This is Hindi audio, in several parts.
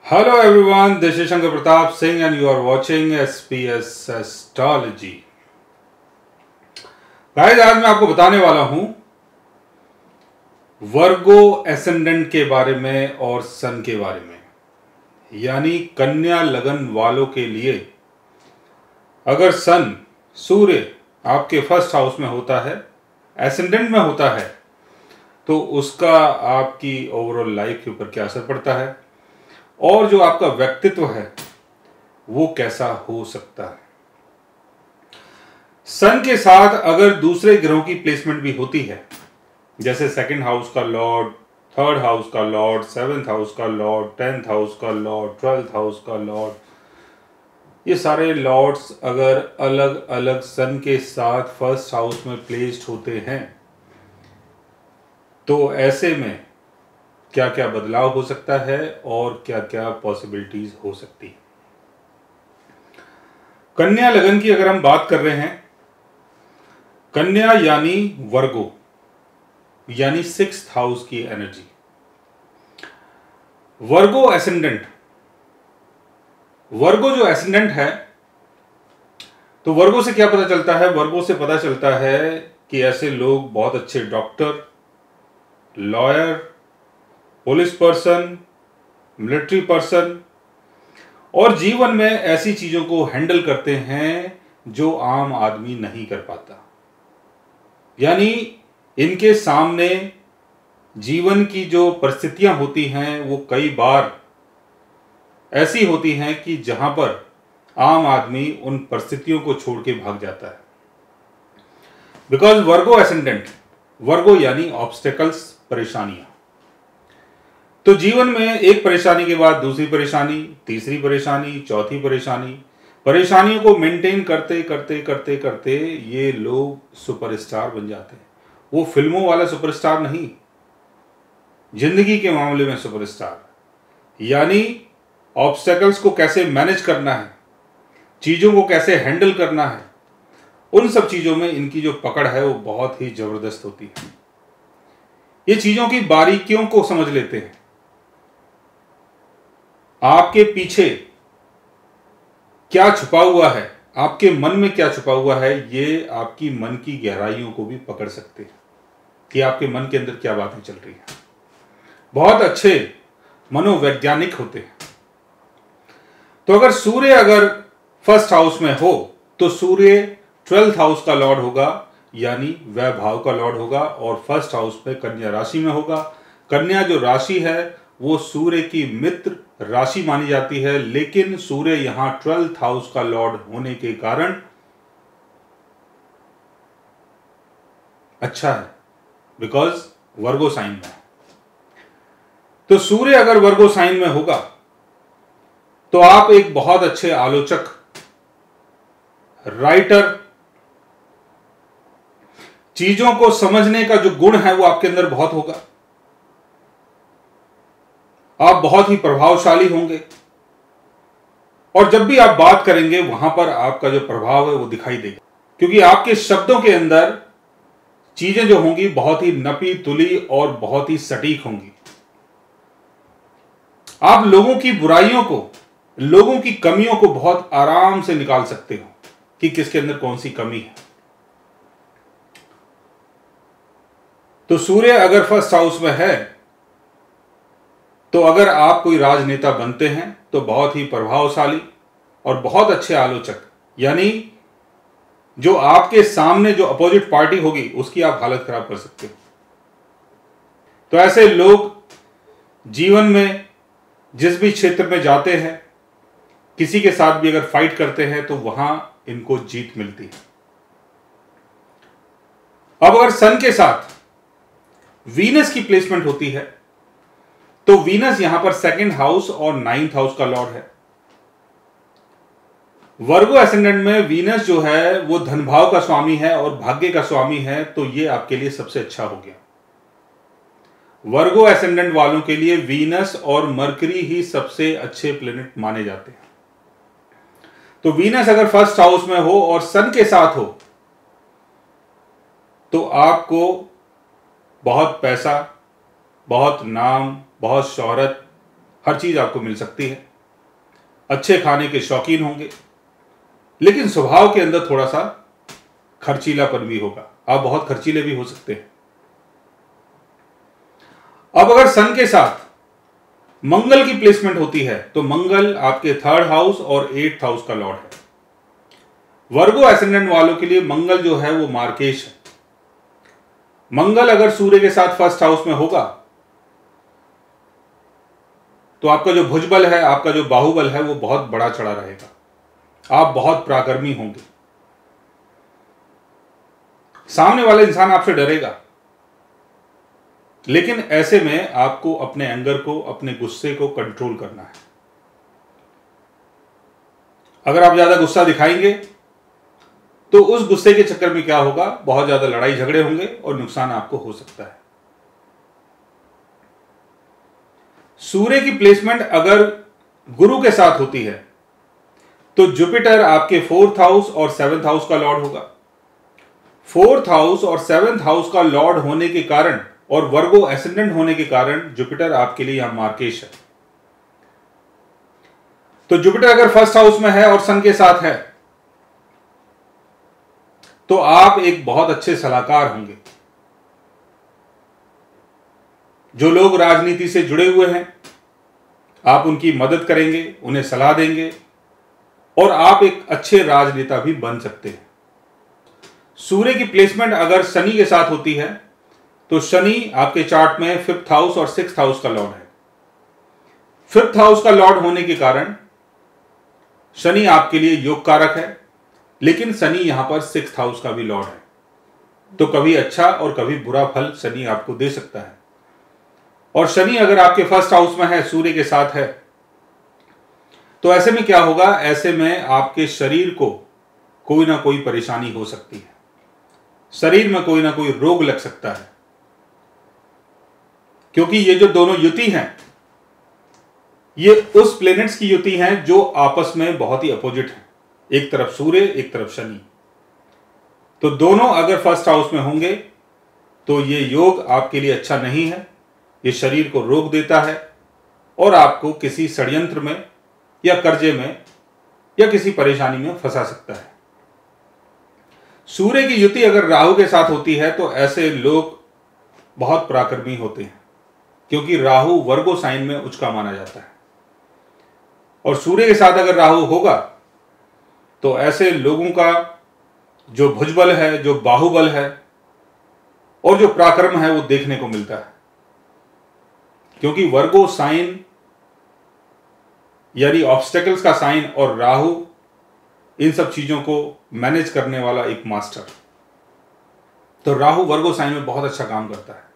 Hello everyone, this is Shankar Pratap Singh and you are watching SPS Astrology. Guys, आज मैं आपको बताने वाला हूं वर्गो एसेंडेंट के बारे में और सन के बारे में, यानी कन्या लगन वालों के लिए अगर सन सूर्य आपके फर्स्ट हाउस में होता है, एसेंडेंट में होता है, तो उसका आपकी ओवरऑल लाइफ के ऊपर क्या असर पड़ता है और जो आपका व्यक्तित्व है वो कैसा हो सकता है। सन के साथ अगर दूसरे ग्रहों की प्लेसमेंट भी होती है, जैसे सेकंड हाउस का लॉर्ड, थर्ड हाउस का लॉर्ड, सेवेंथ हाउस का लॉर्ड, 10th हाउस का लॉर्ड, 12th हाउस का लॉर्ड, ये सारे लॉर्ड्स अगर अलग अलग सन के साथ फर्स्ट हाउस में प्लेस्ड होते हैं तो ऐसे में क्या क्या बदलाव हो सकता है और क्या क्या पॉसिबिलिटीज हो सकती है। कन्या लगन की अगर हम बात कर रहे हैं, कन्या यानी वर्गो यानी 6th हाउस की एनर्जी, वर्गो एसेंडेंट, वर्गो जो एसेंडेंट है, तो वर्गो से क्या पता चलता है? वर्गो से पता चलता है कि ऐसे लोग बहुत अच्छे doctor, lawyer, police person, military person और जीवन में ऐसी चीजों को हैंडल करते हैं जो आम आदमी नहीं कर पाता। यानी इनके सामने जीवन की जो परिस्थितियां होती हैं वो कई बार ऐसी होती हैं कि जहां पर आम आदमी उन परिस्थितियों को छोड़ के भाग जाता है। बिकॉज वर्गो एसेंडेंट, वर्गो यानी ऑब्स्टेकल्स, परेशानियां। तो जीवन में एक परेशानी के बाद दूसरी परेशानी, तीसरी परेशानी, चौथी परेशानी, परेशानियों को मेंटेन करते करते करते करते ये लोग सुपरस्टार बन जाते हैं। वो फिल्मों वाला सुपरस्टार नहीं, जिंदगी के मामले में सुपरस्टार। यानी ऑब्स्टेकल्स को कैसे मैनेज करना है, चीजों को कैसे हैंडल करना है, उन सब चीजों में इनकी जो पकड़ है वो बहुत ही जबरदस्त होती है। ये चीजों की बारीकियों को समझ लेते हैं। आपके पीछे क्या छुपा हुआ है, आपके मन में क्या छुपा हुआ है, ये आपकी मन की गहराइयों को भी पकड़ सकते हैं कि आपके मन के अंदर क्या बातें चल रही हैं। बहुत अच्छे मनोवैज्ञानिक होते हैं। तो अगर सूर्य अगर फर्स्ट हाउस में हो तो सूर्य 12th हाउस का लॉर्ड होगा, यानी वैभाव का लॉर्ड होगा, और फर्स्ट हाउस में कन्या राशि में होगा। कन्या जो राशि है वो सूर्य की मित्र राशि मानी जाती है, लेकिन सूर्य यहां 12th हाउस का लॉर्ड होने के कारण अच्छा है, बिकॉज वर्गो साइन में है। तो सूर्य अगर वर्गो साइन में होगा तो आप एक बहुत अच्छे आलोचक, राइटर, चीजों को समझने का जो गुण है वो आपके अंदर बहुत होगा। आप बहुत ही प्रभावशाली होंगे और जब भी आप बात करेंगे वहां पर आपका जो प्रभाव है वो दिखाई देगा, क्योंकि आपके शब्दों के अंदर चीजें जो होंगी बहुत ही नपी तुली और बहुत ही सटीक होंगी। आप लोगों की बुराइयों को, लोगों की कमियों को बहुत आराम से निकाल सकते हो कि किसके अंदर कौन सी कमी है। तो सूर्य अगर फर्स्ट हाउस में है तो अगर आप कोई राजनेता बनते हैं तो बहुत ही प्रभावशाली और बहुत अच्छे आलोचक, यानी जो आपके सामने जो अपोजिट पार्टी होगी उसकी आप हालत खराब कर सकते हो। तो ऐसे लोग जीवन में जिस भी क्षेत्र में जाते हैं, किसी के साथ भी अगर फाइट करते हैं तो वहां इनको जीत मिलती है। अब अगर सन के साथ वीनस की प्लेसमेंट होती है तो वीनस यहां पर 2nd हाउस और 9th हाउस का लॉर्ड है। वर्गो एसेंडेंट में वीनस जो है वो धन भाव का स्वामी है और भाग्य का स्वामी है, तो ये आपके लिए सबसे अच्छा हो गया। वर्गो एसेंडेंट वालों के लिए वीनस और मरकरी ही सबसे अच्छे प्लेनेट माने जाते हैं। तो वीनस अगर फर्स्ट हाउस में हो और सन के साथ हो तो आपको बहुत पैसा, बहुत नाम, बहुत शोहरत, हर चीज आपको मिल सकती है, अच्छे खाने के शौकीन होंगे, लेकिन स्वभाव के अंदर थोड़ा सा खर्चीलापन भी होगा, आप बहुत खर्चीले भी हो सकते हैं। अब अगर सन के साथ मंगल की प्लेसमेंट होती है तो मंगल आपके 3rd हाउस और 8th हाउस का लॉर्ड है। वर्गो एसेंडेंट वालों के लिए मंगल जो है वो मार्केश है। मंगल अगर सूर्य के साथ 1st हाउस में होगा तो आपका जो भुजबल है, आपका जो बाहुबल है, वो बहुत बड़ा चढ़ा रहेगा, आप बहुत पराक्रमी होंगे, सामने वाला इंसान आपसे डरेगा, लेकिन ऐसे में आपको अपने एंगर को, अपने गुस्से को कंट्रोल करना है। अगर आप ज्यादा गुस्सा दिखाएंगे तो उस गुस्से के चक्कर में क्या होगा, बहुत ज्यादा लड़ाई झगड़े होंगे और नुकसान आपको हो सकता है। सूर्य की प्लेसमेंट अगर गुरु के साथ होती है तो जुपिटर आपके 4th हाउस और 7th हाउस का लॉर्ड होगा। 4th हाउस और 7th हाउस का लॉर्ड होने के कारण और वर्गो एसेंडेंट होने के कारण जुपिटर आपके लिए यहां मार्केश है। तो जुपिटर अगर 1st हाउस में है और सन के साथ है तो आप एक बहुत अच्छे सलाहकार होंगे। जो लोग राजनीति से जुड़े हुए हैं, आप उनकी मदद करेंगे, उन्हें सलाह देंगे और आप एक अच्छे राजनेता भी बन सकते हैं। सूर्य की प्लेसमेंट अगर शनि के साथ होती है तो शनि आपके चार्ट में 5th हाउस और 6th हाउस का लॉर्ड है। 5th हाउस का लॉर्ड होने के कारण शनि आपके लिए योग कारक है, लेकिन शनि यहां पर 6th हाउस का भी लॉर्ड है, तो कभी अच्छा और कभी बुरा फल शनि आपको दे सकता है। और शनि अगर आपके 1st हाउस में है, सूर्य के साथ है, तो ऐसे में क्या होगा, ऐसे में आपके शरीर को कोई ना कोई परेशानी हो सकती है, शरीर में कोई ना कोई रोग लग सकता है, क्योंकि ये जो दोनों युति हैं ये उस प्लैनेट्स की युति हैं जो आपस में बहुत ही अपोजिट हैं, एक तरफ सूर्य एक तरफ शनि। तो दोनों अगर 1st हाउस में होंगे तो ये योग आपके लिए अच्छा नहीं है, ये शरीर को रोग देता है और आपको किसी षड्यंत्र में या कर्जे में या किसी परेशानी में फंसा सकता है। सूर्य की युति अगर राहु के साथ होती है तो ऐसे लोग बहुत पराक्रमी होते हैं, क्योंकि राहु वर्गो साइन में उच्च का माना जाता है। और सूर्य के साथ अगर राहु होगा तो ऐसे लोगों का जो भुजबल है, जो बाहुबल है और जो पराक्रम है वो देखने को मिलता है, क्योंकि वर्गो साइन यानी ऑब्स्टेकल्स का साइन और राहु इन सब चीजों को मैनेज करने वाला एक मास्टर। तो राहु वर्गो साइन में बहुत अच्छा काम करता है।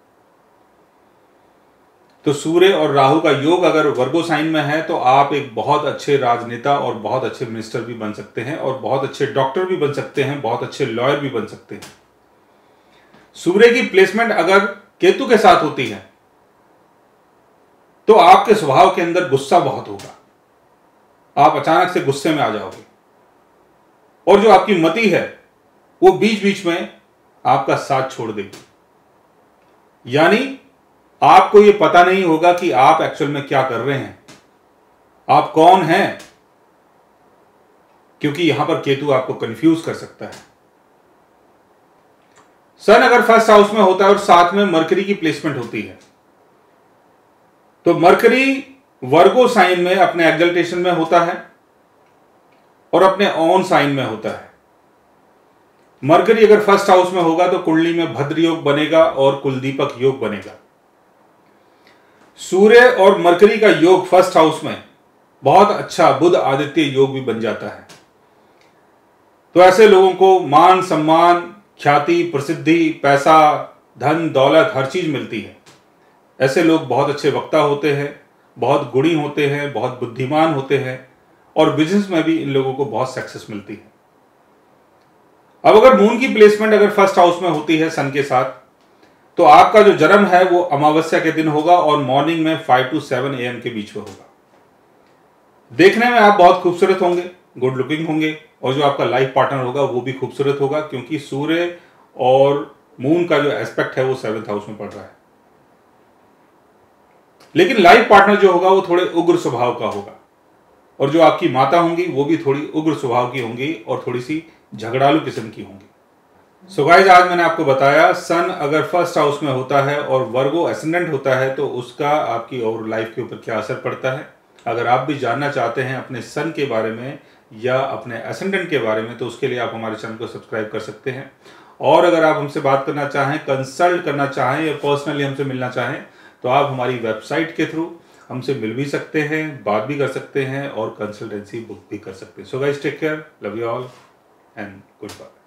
तो सूर्य और राहु का योग अगर वर्गो साइन में है तो आप एक बहुत अच्छे राजनेता और बहुत अच्छे मिनिस्टर भी बन सकते हैं और बहुत अच्छे डॉक्टर भी बन सकते हैं, बहुत अच्छे लॉयर भी बन सकते हैं। सूर्य की प्लेसमेंट अगर केतु के साथ होती है तो आपके स्वभाव के अंदर गुस्सा बहुत होगा, आप अचानक से गुस्से में आ जाओगे और जो आपकी मति है वो बीच बीच में आपका साथ छोड़ देगी, यानी आपको ये पता नहीं होगा कि आप एक्चुअल में क्या कर रहे हैं, आप कौन हैं, क्योंकि यहां पर केतु आपको कंफ्यूज कर सकता है। सन अगर 1st हाउस में होता है और साथ में मरकरी की प्लेसमेंट होती है तो मरकरी वर्गो साइन में अपने एक्सल्टेशन में होता है और अपने ऑन साइन में होता है। मरकरी अगर 1st हाउस में होगा तो कुंडली में भद्र योग बनेगा और कुलदीपक योग बनेगा। सूर्य और मरकरी का योग 1st हाउस में बहुत अच्छा बुध आदित्य योग भी बन जाता है। तो ऐसे लोगों को मान सम्मान, ख्याति, प्रसिद्धि, पैसा, धन, दौलत हर चीज मिलती है। ऐसे लोग बहुत अच्छे वक्ता होते हैं, बहुत गुणी होते हैं, बहुत बुद्धिमान होते हैं और बिजनेस में भी इन लोगों को बहुत सक्सेस मिलती है। अब अगर मून की प्लेसमेंट अगर 1st हाउस में होती है सन के साथ तो आपका जो जन्म है वो अमावस्या के दिन होगा और मॉर्निंग में 5 to 7 AM के बीच में होगा। देखने में आप बहुत खूबसूरत होंगे, गुड लुकिंग होंगे और जो आपका लाइफ पार्टनर होगा वो भी खूबसूरत होगा, क्योंकि सूर्य और मून का जो एस्पेक्ट है वो 7th हाउस में पड़ रहा है। लेकिन लाइफ पार्टनर जो होगा वो थोड़े उग्र स्वभाव का होगा, और जो आपकी माता होंगी वो भी थोड़ी उग्र स्वभाव की होंगी और थोड़ी सी झगड़ालू किस्म की होंगी। सो गाइस, आज मैंने आपको बताया सन अगर फर्स्ट हाउस में होता है और वर्गो एसेंडेंट होता है तो उसका आपकी और लाइफ के ऊपर क्या असर पड़ता है। अगर आप भी जानना चाहते हैं अपने सन के बारे में या अपने एसेंडेंट के बारे में, तो उसके लिए आप हमारे चैनल को सब्सक्राइब कर सकते हैं। और अगर आप हमसे बात करना चाहें, कंसल्ट करना चाहें या पर्सनली हमसे मिलना चाहें, तो आप हमारी वेबसाइट के थ्रू हमसे मिल भी सकते हैं, बात भी कर सकते हैं और कंसल्टेंसी बुक भी कर सकते हैं। So guys, take care, love you all and good bye.